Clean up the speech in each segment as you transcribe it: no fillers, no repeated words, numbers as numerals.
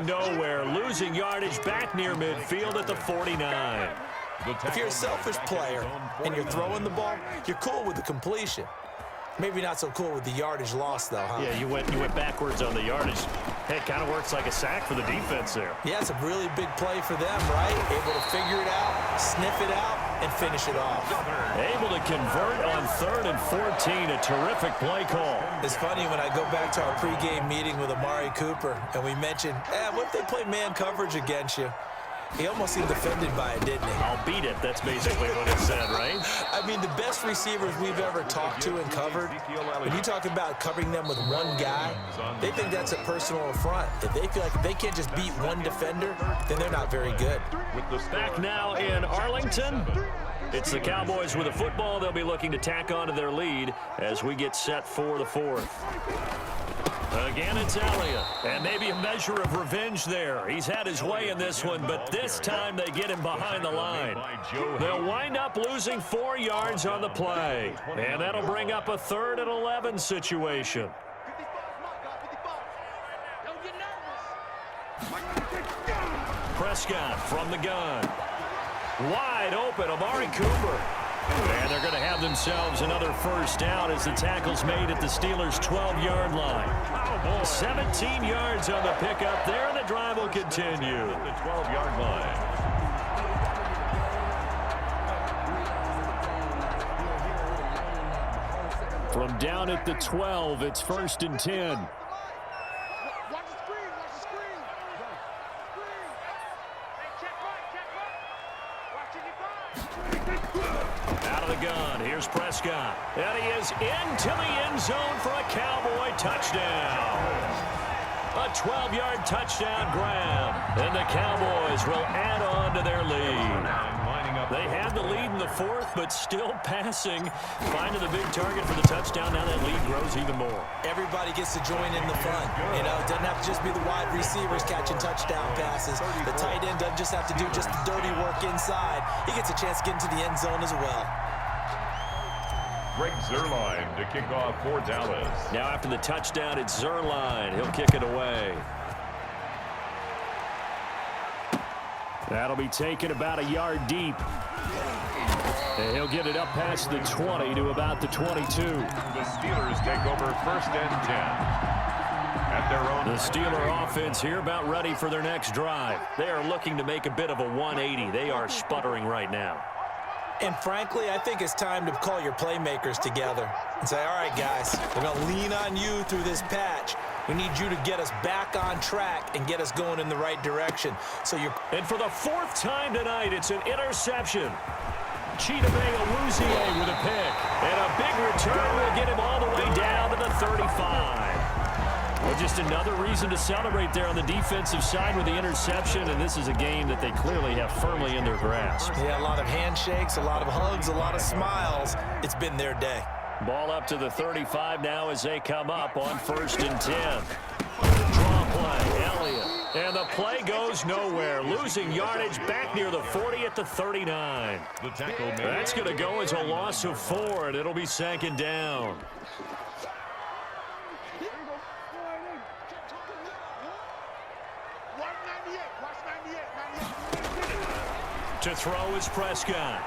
go nowhere, losing yardage back near midfield at the 49. If you're a selfish player and you're throwing the ball, you're cool with the completion. Maybe not so cool with the yardage loss, though, huh? Yeah, you went backwards on the yardage. Hey, it kind of works like a sack for the defense there. Yeah, it's a really big play for them, right? Able to figure it out, sniff it out, and finish it off. Able to convert on 3rd and 14. A terrific play call. It's funny when I go back to our pregame meeting with Amari Cooper, and we mentioned, what if they play man coverage against you? He almost seemed offended by it, didn't he? I'll beat it. That's basically what it said, right? I mean, the best receivers we've ever talked to and covered, when you talk about covering them with one guy, they think that's a personal affront. If they feel like they can't just beat one defender, then they're not very good. Back now in Arlington. It's the Cowboys with a football. They'll be looking to tack on to their lead as we get set for the 4th. Again, it's Elliott, and maybe a measure of revenge there. He's had his way in this one, but this time they get him behind the line. They'll wind up losing 4 yards on the play, and that'll bring up a 3rd and 11 situation. Prescott from the gun. Wide open, Amari Cooper. And they're going to have themselves another first down as the tackle's made at the Steelers' 12-yard line. 17 yards on the pickup there, and the drive will continue. The 12-yard line. From down at the 12, it's 1st and 10. Gun. Here's Prescott. And he is into the end zone for a Cowboy touchdown. A 12-yard touchdown grab. And the Cowboys will add on to their lead. They had the lead in the 4th, but still passing. Finding the big target for the touchdown. Now that lead grows even more. Everybody gets to join in the fun. You know, it doesn't have to just be the wide receivers catching touchdown passes. The tight end doesn't just have to do just the dirty work inside. He gets a chance to get into the end zone as well. Greg Zuerlein to kick off for Dallas. Now after the touchdown, it's Zuerlein. He'll kick it away. That'll be taken about a yard deep. And he'll get it up past the 20 to about the 22. The Steelers take over 1st and 10. At their own. The Steeler offense here about ready for their next drive. They are looking to make a bit of a 180. They are sputtering right now. And frankly, I think it's time to call your playmakers together and say, all right, guys, we're going to lean on you through this patch. We need you to get us back on track and get us going in the right direction. And for the 4th time tonight, it's an interception. Chidobe Awuzie with a pick. And a big return will get him all the way down to the 35. Well, just another reason to celebrate there on the defensive side with the interception, and this is a game that they clearly have firmly in their grasp. Yeah, a lot of handshakes, a lot of hugs, a lot of smiles. It's been their day. Ball up to the 35 now as they come up on 1st and 10. Draw play, Elliott. And the play goes nowhere, losing yardage back near the 40 at the 39. That's going to go as a loss of 4, and it'll be 2nd down. To throw is Prescott.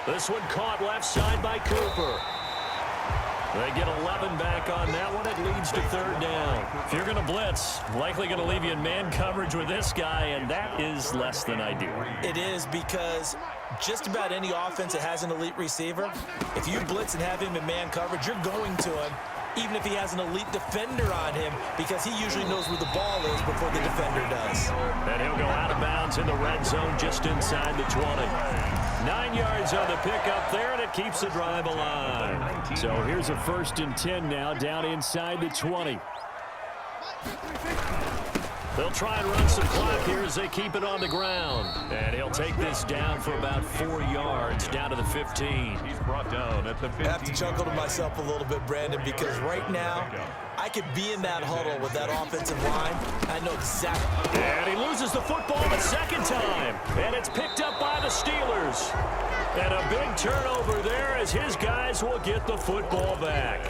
This one caught left side by Cooper. They get 11 back on that one. It leads to 3rd down. If you're going to blitz, likely going to leave you in man coverage with this guy, and that is less than ideal. It is, because just about any offense that has an elite receiver, if you blitz and have him in man coverage, you're going to him, even if he has an elite defender on him, because he usually knows where the ball is before the defender does. And he'll go out of bounds in the red zone just inside the 20. 9 yards on the pickup there, and it keeps the drive alive. So here's a 1st and 10 now, down inside the 20. They'll try and run some clock here as they keep it on the ground. And he'll take this down for about 4 yards, down to the 15. He's brought down at the 15. I have to chuckle to myself a little bit, Brandon, because right now, I could be in that huddle with that offensive line. I know exactly. And he loses the football the 2nd time. And it's picked up by the Steelers. And a big turnover there as his guys will get the football back.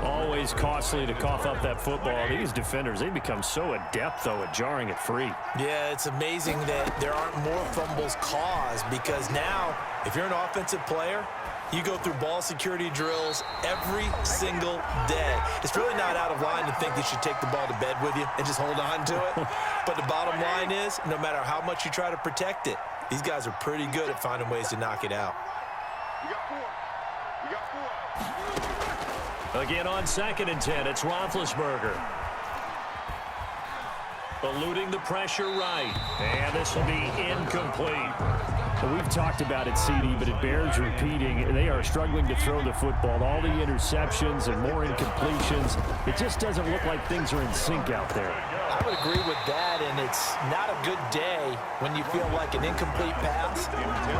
Always costly to cough up that football. These defenders, they become so adept, though, at jarring it free. Yeah, it's amazing that there aren't more fumbles caused because now, if you're an offensive player, you go through ball security drills every single day. It's really not out of line to think you should take the ball to bed with you and just hold on to it. But the bottom line is, no matter how much you try to protect it, these guys are pretty good at finding ways to knock it out. Again on 2nd and 10, it's Roethlisberger. Eluding the pressure right. And this will be incomplete. Well, we've talked about it, CD, but it bears repeating. They are struggling to throw the football. All the interceptions and more incompletions. It just doesn't look like things are in sync out there. I would agree with that, and it's not a good day when you feel like an incomplete pass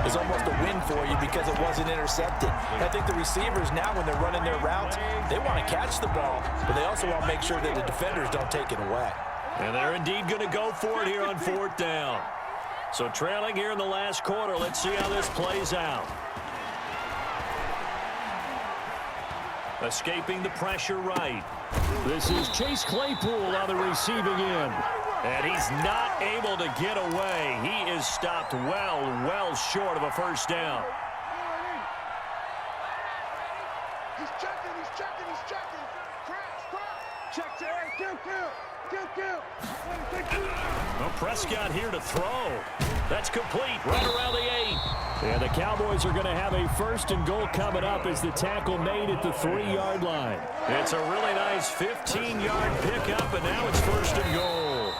is almost a win for you because it wasn't intercepted. I think the receivers now, when they're running their routes, they want to catch the ball, but they also want to make sure that the defenders don't take it away. And they're indeed going to go for it here on 4th down. So trailing here in the last quarter, let's see how this plays out. Escaping the pressure right. This is Chase Claypool on the receiving end. And he's not able to get away. He is stopped well short of a first down. He's checking. Crash. Check to Eric. Kill. Well, Prescott here to throw. That's complete right around the 8. And the Cowboys are going to have a 1st and goal coming up as the tackle made at the 3-yard line. It's a really nice 15-yard pickup, and now it's 1st and goal.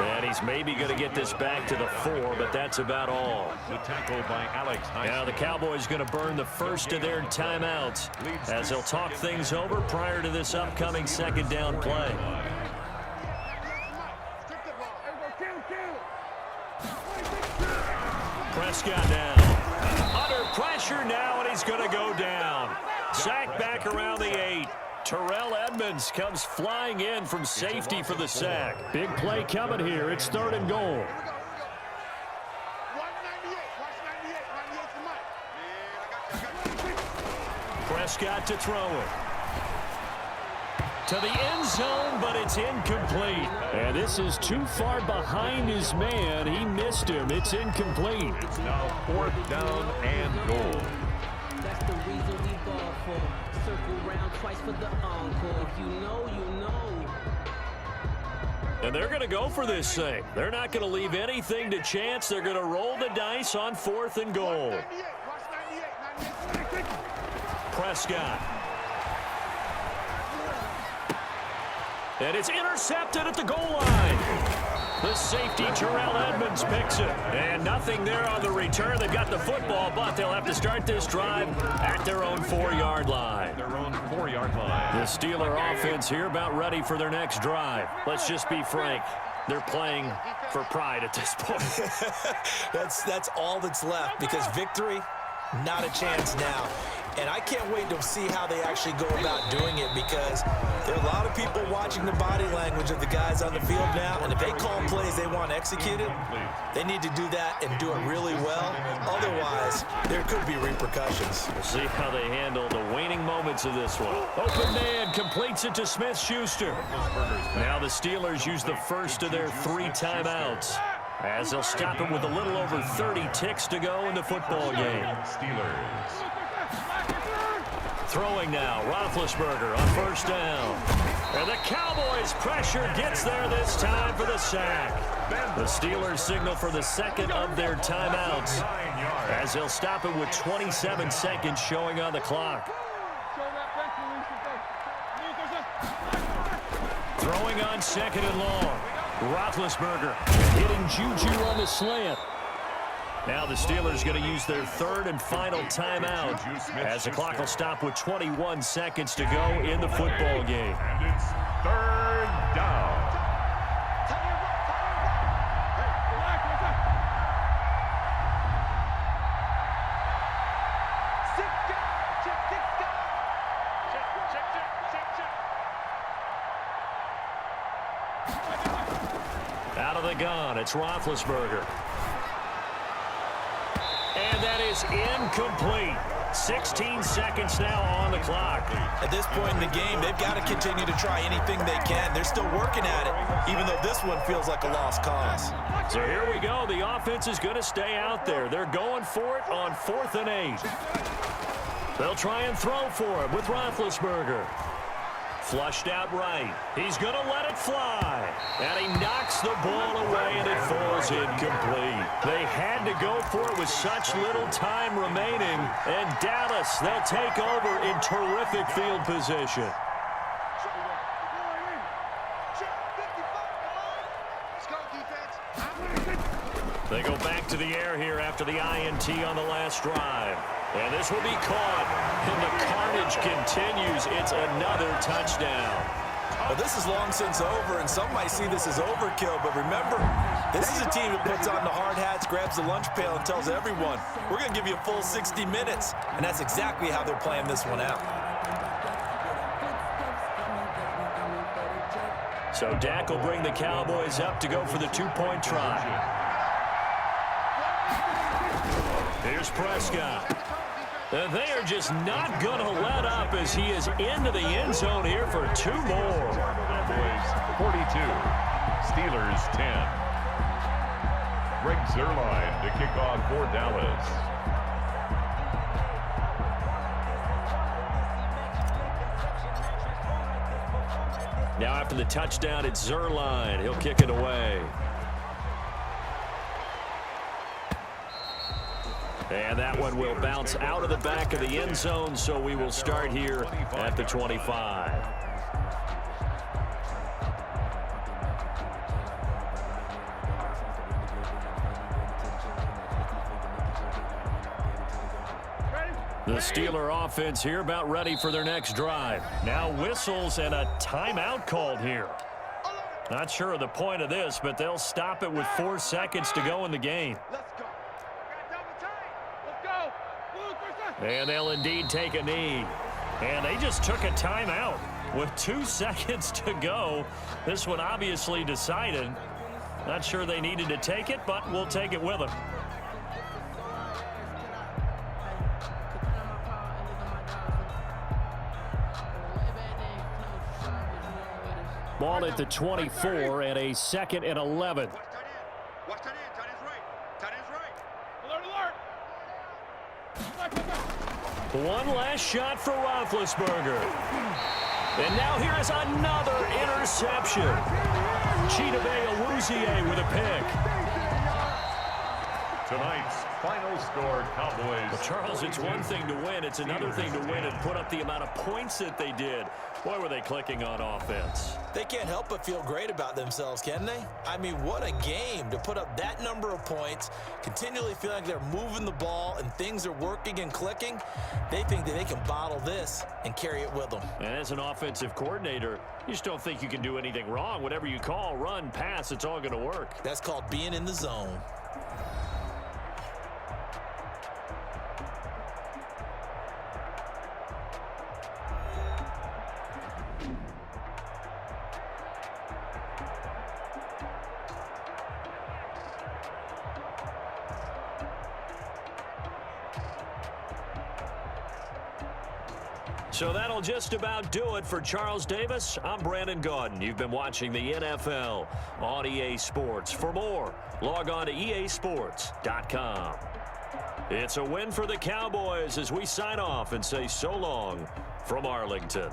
And he's maybe going to get this back to the 4, but that's about all. The tackle by Alex. Now the Cowboys going to burn the first of their timeouts as they'll talk things over prior to this upcoming 2nd down play. Prescott now. Under pressure now, and he's going to go down. Sack back around the 8. Terrell Edmonds comes flying in from safety for the sack. Big play coming here. It's 3rd and goal. Prescott to throw it. To the end zone, but it's incomplete. And this is too far behind his man. He missed him. It's incomplete. It's now 4th down and goal. That's the reason we ball for. Circle round twice for the encore. If you know, you know. And they're going to go for this thing. They're not going to leave anything to chance. They're going to roll the dice on 4th and goal. Prescott. And it's intercepted at the goal line. The safety, Terrell Edmonds, picks it. And nothing there on the return. They've got the football, but they'll have to start this drive at their own 4-yard line. Their own 4-yard line. The Steeler offense here about ready for their next drive. Let's just be frank. They're playing for pride at this point. That's all that's left because victory, not a chance now. And I can't wait to see how they actually go about doing it because there are a lot of people watching the body language of the guys on the field now. And if they call plays they want executed, they need to do that and do it really well. Otherwise, there could be repercussions. We'll see how they handle the waning moments of this one. Open man completes it to Smith-Schuster. Now the Steelers use the first of their 3 timeouts as they'll stop him with a little over 30 ticks to go in the football game. Steelers. Throwing now, Roethlisberger on 1st down. And the Cowboys' pressure gets there this time for the sack. The Steelers signal for the 2nd of their timeouts as they'll stop it with 27 seconds showing on the clock. Throwing on 2nd and long. Roethlisberger hitting Juju on the slant. Now the Steelers going to use their 3rd and final timeout as the clock will stop with 21 seconds to go in the football game. And it's 3rd down. Out of the gun, it's Roethlisberger. And that is incomplete. 16 seconds now on the clock. At this point in the game, they've got to continue to try anything they can. They're still working at it, even though this one feels like a lost cause. So here we go. The offense is going to stay out there. They're going for it on 4th and 8. They'll try and throw for it with Roethlisberger. Flushed out right. He's going to let it fly. And he knocks the ball away, and it falls incomplete. They had to go for it with such little time remaining. And Dallas, they'll take over in terrific field position. They go back to the air here after the INT on the last drive. And this will be caught. And the carnage continues. It's another touchdown. Well, this is long since over, and some might see this as overkill. But remember, this is a team that puts on the hard hats, grabs the lunch pail, and tells everyone, we're going to give you a full 60 minutes. And that's exactly how they're playing this one out. So Dak will bring the Cowboys up to go for the two-point try. Here's Prescott. They are just not going to let up as he is into the end zone here for 2 more. Cowboys 42, Steelers 10. Greg Zuerlein to kick off for Dallas. Now after the touchdown, it's Zuerlein. He'll kick it away. And that one will bounce out of the back of the end zone, so we will start here at the 25. The Steeler offense here about ready for their next drive. Now whistles and a timeout called here. Not sure of the point of this, but they'll stop it with 4 seconds to go in the game. And they'll indeed take a knee. And they just took a timeout with 2 seconds to go. This one obviously decided. Not sure they needed to take it, but we'll take it with them. Ball at the 24 and a 2nd and 11. Watch tight end. Tight end's right. Tight end's right. Alert, alert. One last shot for Roethlisberger. And now here is another interception. Chidobe Awuzie with a pick. Tonight's final score, Cowboys. Well, Charles, it's one thing to win. It's another thing to win and put up the amount of points that they did. Boy, were they clicking on offense. They can't help but feel great about themselves, can they? I mean, what a game to put up that number of points, continually feel like they're moving the ball and things are working and clicking. They think that they can bottle this and carry it with them. And as an offensive coordinator, you just don't think you can do anything wrong. Whatever you call, run, pass, it's all going to work. That's called being in the zone. So that'll just about do it for Charles Davis. I'm Brandon Gaudin. You've been watching the NFL on EA Sports. For more, log on to easports.com. It's a win for the Cowboys as we sign off and say so long from Arlington.